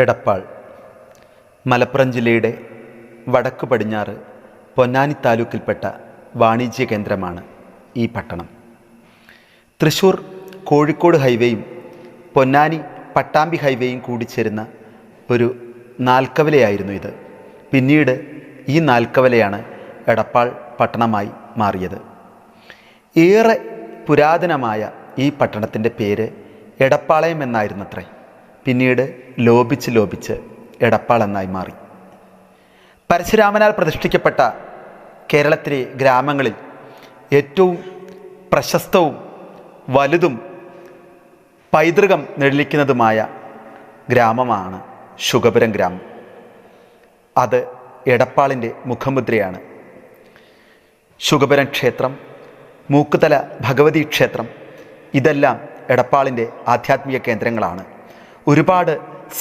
എടപ്പാൾ മലപ്പുറം ജില്ലയുടെ വടക്ക് പടിഞ്ഞാറ് പൊന്നാനി താലൂക്കിൽപ്പെട്ട വാണിജ്യ കേന്ദ്രമാണ് ഈ പട്ടണം. തൃശ്ശൂർ കോഴിക്കോട് ഹൈവേയും പൊന്നാനി പട്ടാമ്പി ഹൈവേയും കൂടിച്ചേരുന്ന ഒരു നാൽക്കവലയായിരുന്നു ഇത്. പിന്നീട് ഈ നാൽക്കവലയാണ് എടപ്പാൾ പട്ടണമായി മാറിയത്. ഏറെ പുരാതനമായ ഈ പട്ടണത്തിൻ്റെ പേര് എടപ്പാളയം എന്നായിരുന്നത്രേ. പിന്നീട് ലോപിച്ച് എടപ്പാൾ എന്നായി മാറി. പരശുരാമനാൽ പ്രതിഷ്ഠിക്കപ്പെട്ട കേരളത്തിലെ ഗ്രാമങ്ങളിൽ ഏറ്റവും പ്രശസ്തവും വലുതും പൈതൃകം നെളിക്കുന്നതുമായ ഗ്രാമമാണ് ശുഗപുരം ഗ്രാമം. അത് എടപ്പാളിൻ്റെ മുഖമുദ്രയാണ്. ശുഗപുരം ക്ഷേത്രം, മൂക്കുതല ഭഗവതി ക്ഷേത്രം, ഇതെല്ലാം എടപ്പാളിൻ്റെ ആധ്യാത്മിക കേന്ദ്രങ്ങളാണ്. ഒരുപാട്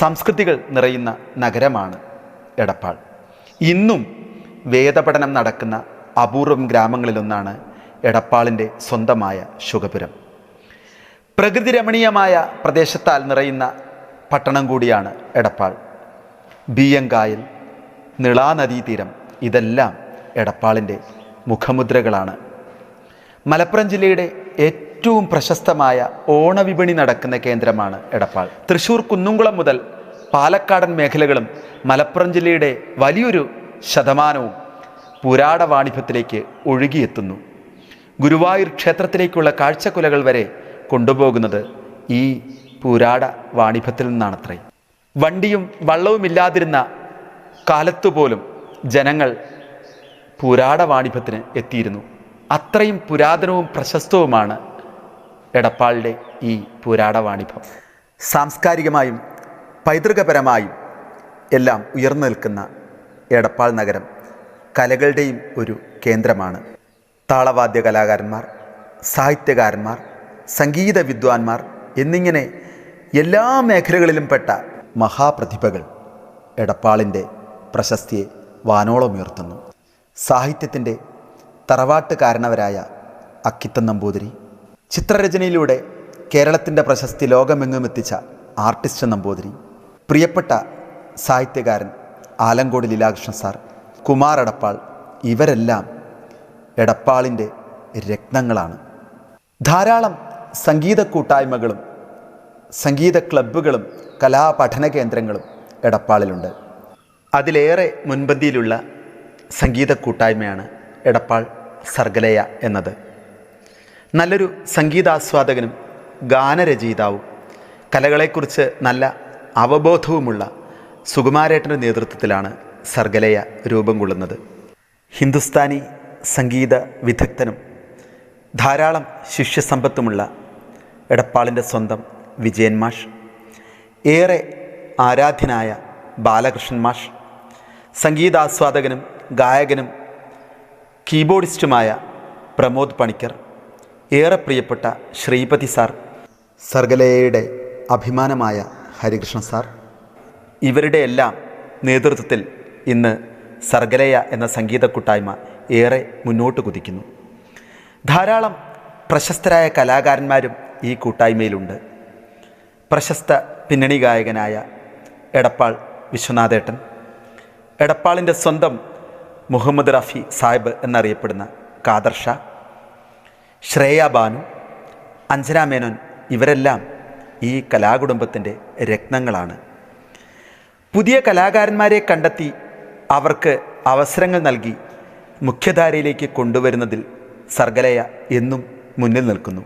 സംസ്കൃതികൾ നിറയുന്ന നഗരമാണ് എടപ്പാൾ. ഇന്നും വേദപഠനം നടക്കുന്ന അപൂർവം ഗ്രാമങ്ങളിലൊന്നാണ് എടപ്പാളിൻ്റെ സ്വന്തമായ ശുഗപുരം. പ്രകൃതി രമണീയമായ പ്രദേശത്താൽ നിറയുന്ന പട്ടണം കൂടിയാണ് എടപ്പാൾ. ബീയങ്കായൽ, നിളാനദീതീരം, ഇതെല്ലാം എടപ്പാളിൻ്റെ മുഖമുദ്രകളാണ്. മലപ്പുറം ജില്ലയുടെ ഏറ്റവും പ്രശസ്തമായ ഓണവിപണി നടക്കുന്ന കേന്ദ്രമാണ് എടപ്പാൾ. തൃശ്ശൂർ കുന്നുംകുളം മുതൽ പാലക്കാടൻ മേഖലകളും മലപ്പുറം ജില്ലയുടെ വലിയൊരു ശതമാനവും പുരാട വാണിഭത്തിലേക്ക് ഒഴുകിയെത്തുന്നു. ഗുരുവായൂർ ക്ഷേത്രത്തിലേക്കുള്ള കാഴ്ചക്കുലകൾ വരെ കൊണ്ടുപോകുന്നത് ഈ പുരാട വാണിഭത്തിൽ നിന്നാണത്രേ. വണ്ടിയും വള്ളവുമില്ലാതിരുന്ന കാലത്തുപോലും ജനങ്ങൾ പുരാട വാണിഭത്തിന് എത്തിയിരുന്നു. അത്രയും പുരാതനവും പ്രശസ്തവുമാണ് എടപ്പാളിൻ്റെ ഈ പുരാട വാണിഭം. സാംസ്കാരികമായും പൈതൃകപരമായും എല്ലാം ഉയർന്നു നിൽക്കുന്ന എടപ്പാൾ നഗരം കലകളുടെയും ഒരു കേന്ദ്രമാണ്. താളവാദ്യ കലാകാരന്മാർ, സാഹിത്യകാരന്മാർ, സംഗീത വിദ്വാൻമാർ എന്നിങ്ങനെ എല്ലാ മേഖലകളിലും പെട്ട മഹാപ്രതിഭകൾ എടപ്പാളിൻ്റെ പ്രശസ്തിയെ വാനോളമുയർത്തുന്നു. സാഹിത്യത്തിൻ്റെ തറവാട്ടുകാരനവരായ അക്കിത്തം നമ്പൂതിരി, ചിത്രരചനയിലൂടെ കേരളത്തിൻ്റെ പ്രശസ്തി ലോകമെങ്ങും എത്തിച്ച ആർട്ടിസ്റ്റ് നമ്പൂതിരി, പ്രിയപ്പെട്ട സാഹിത്യകാരൻ ആലങ്കോട് ലീലാകൃഷ്ണൻ സാർ, കുമാർ എടപ്പാൾ, ഇവരെല്ലാം എടപ്പാളിൻ്റെ രത്നങ്ങളാണ്. ധാരാളം സംഗീത കൂട്ടായ്മകളും സംഗീത ക്ലബ്ബുകളും കലാപഠന കേന്ദ്രങ്ങളും എടപ്പാളിലുണ്ട്. അതിലേറെ മുൻപന്തിയിലുള്ള സംഗീത കൂട്ടായ്മയാണ് എടപ്പാൾ സർഗലയ എന്നത്. നല്ലൊരു സംഗീതാസ്വാദകനും ഗാനരചയിതാവും കലകളെക്കുറിച്ച് നല്ല അവബോധവുമുള്ള സുകുമാരേട്ടൻ്റെ നേതൃത്വത്തിലാണ് സർഗലയ രൂപം കൊള്ളുന്നത്. ഹിന്ദുസ്ഥാനി സംഗീത വിദഗ്ധനും ധാരാളം ശിഷ്യസമ്പത്തുമുള്ള എടപ്പാളിൻ്റെ സ്വന്തം വിജയൻ മാഷ്, ഏറെ ആരാധ്യനായ ബാലകൃഷ്ണൻ മാഷ്, സംഗീതാസ്വാദകനും ഗായകനും കീബോർഡിസ്റ്റുമായ പ്രമോദ് പണിക്കർ, ഏറെ പ്രിയപ്പെട്ട ശ്രീപതി സാർ, സർഗലയയുടെ അഭിമാനമായ ഹരികൃഷ്ണ സാർ, ഇവരുടെ എല്ലാം നേതൃത്വത്തിൽ ഇന്ന് സർഗലയ എന്ന സംഗീത കൂട്ടായ്മ ഏറെ മുന്നോട്ട് കുതിക്കുന്നു. ധാരാളം പ്രശസ്തരായ കലാകാരന്മാരും ഈ കൂട്ടായ്മയിലുണ്ട്. പ്രശസ്ത പിന്നണി ഗായകനായ എടപ്പാൾ വിശ്വനാഥേട്ടൻ, എടപ്പാളിൻ്റെ സ്വന്തം മുഹമ്മദ് റഫി സാഹിബ് എന്നറിയപ്പെടുന്ന ഖാദർ ഷാ, ശ്രേയ ബാനു, അഞ്ജന മേനോൻ, ഇവരെല്ലാം ഈ കലാകുടുംബത്തിൻ്റെ രത്നങ്ങളാണ്. പുതിയ കലാകാരന്മാരെ കണ്ടെത്തി അവർക്ക് അവസരങ്ങൾ നൽകി മുഖ്യധാരയിലേക്ക് കൊണ്ടുവരുന്നതിൽ സർഗലയ എന്നും മുന്നിൽ നിൽക്കുന്നു.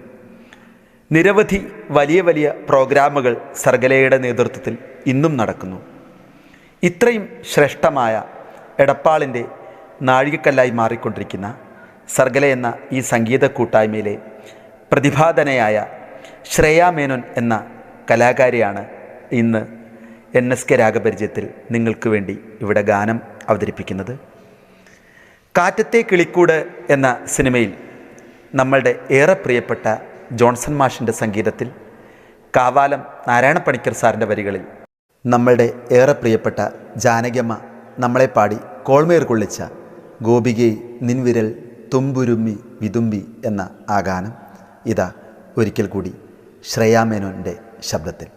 നിരവധി വലിയ വലിയ പ്രോഗ്രാമുകൾ സർഗലയയുടെ നേതൃത്വത്തിൽ ഇന്നും നടക്കുന്നു. ഇത്രയും ശ്രേഷ്ഠമായ എടപ്പാളിൻ്റെ നാഴികക്കല്ലായി മാറിക്കൊണ്ടിരിക്കുന്ന സർഗലയ എന്ന ഈ സംഗീത കൂട്ടായ്മയിലെ പ്രതിഭാധനയായ ശ്രേയ മേനോൻ എന്ന കലാകാരിയാണ് ഇന്ന് NSK രാഗപരിചയത്തിൽ നിങ്ങൾക്ക് വേണ്ടി ഇവിടെ ഗാനം അവതരിപ്പിക്കുന്നത്. കാറ്റത്തെ കിളിക്കൂട് എന്ന സിനിമയിൽ നമ്മളുടെ ഏറെ പ്രിയപ്പെട്ട ജോൺസൺ മാഷിൻ്റെ സംഗീതത്തിൽ കാവാലം നാരായണ പണിക്കർ സാറിൻ്റെ വരികളിൽ നമ്മളുടെ ഏറെ പ്രിയപ്പെട്ട ജാനകിയമ്മ നമ്മളെ പാടി കോൾമേർ കൊള്ളിച്ച ഗോപികെ നിൻവിരൽ തുമ്പുരുമ്മി വിതുമ്പി എന്ന ആ ഗാനം ഇതാ ഒരിക്കൽ കൂടി ശ്രേയ മേനോൻ്റെ ശബ്ദത്തിൽ.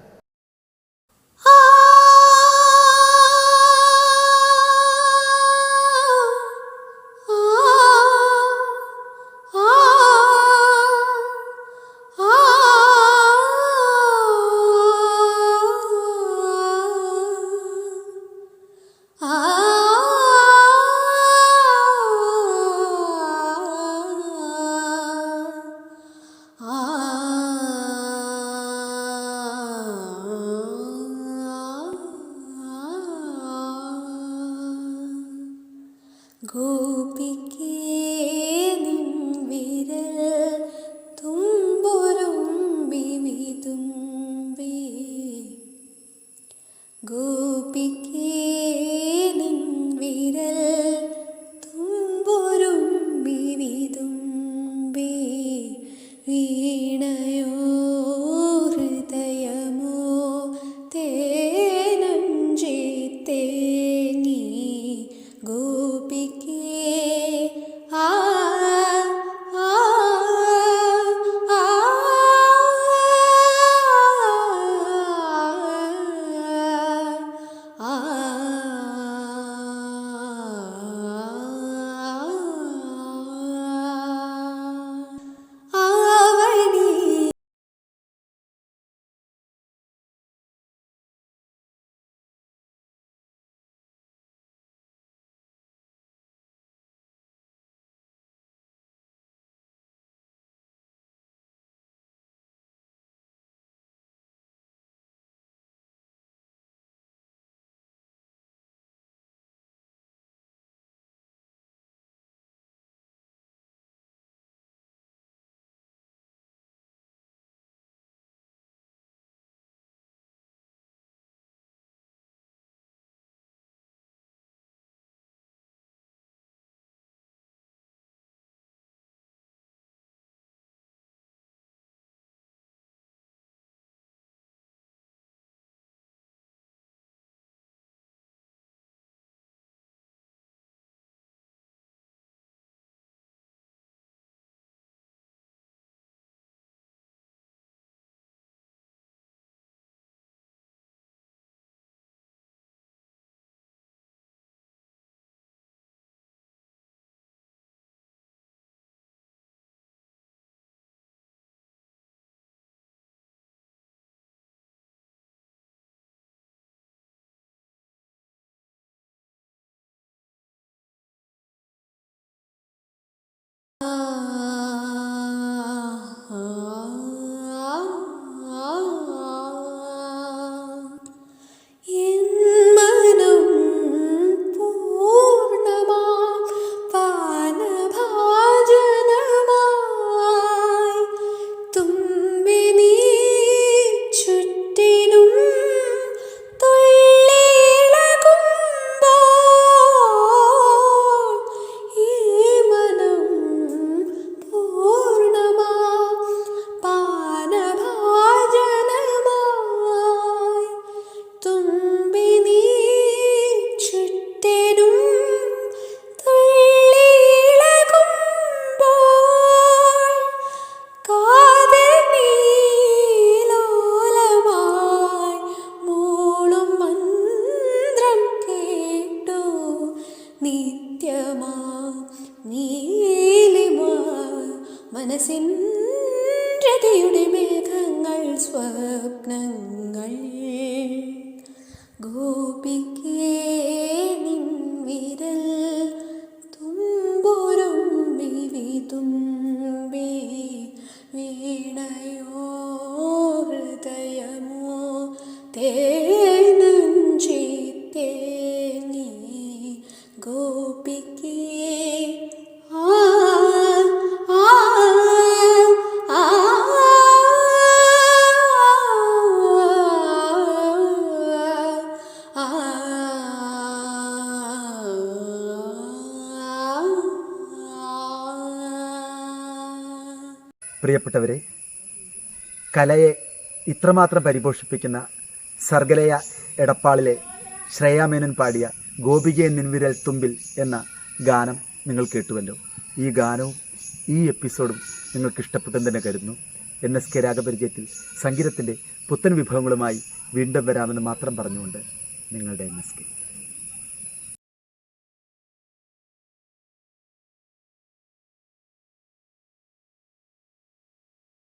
ഗോപിക്കേ നിൻ വിരൽ തുമ്പൊരുമ്പി വിതുമ്പി വീണയോ ഹൃദയമോ തേനഞ്ചി തേങ്ങി ഗോപിക്കേ ആ ആ ആ മനസ്സിൻ രതിയുടെ മേഘങ്ങൾ സ്വപ്നങ്ങൾ ഗോപിക്കേ നിൻ വിരൽ തുമ്പൊരുമ്പി വിതുമ്പി വീണയോ ഹൃദയമോ തേനഞ്ചി തേങ്ങി ഗോപിക്കേ പ്രിയപ്പെട്ടവരെ, കലയെ ഇത്രമാത്രം പരിപോഷിപ്പിക്കുന്ന സർഗലയ എടപ്പാളിലെ ശ്രേയാമേനോൻ പാടിയ ഗോപികയെ നിൻവിരൽ തുമ്പിൽ എന്ന ഗാനം നിങ്ങൾ കേട്ടുവല്ലോ. ഈ ഗാനവും ഈ എപ്പിസോഡും നിങ്ങൾക്ക് ഇഷ്ടപ്പെട്ടെന്ന് തന്നെ കരുതുന്നു. NSK രാഗപരിചയത്തിൽ സംഗീതത്തിൻ്റെ പുത്തൻ വിഭവങ്ങളുമായി വീണ്ടും വരാമെന്ന് മാത്രം പറഞ്ഞുകൊണ്ട് നിങ്ങളുടെ NSK.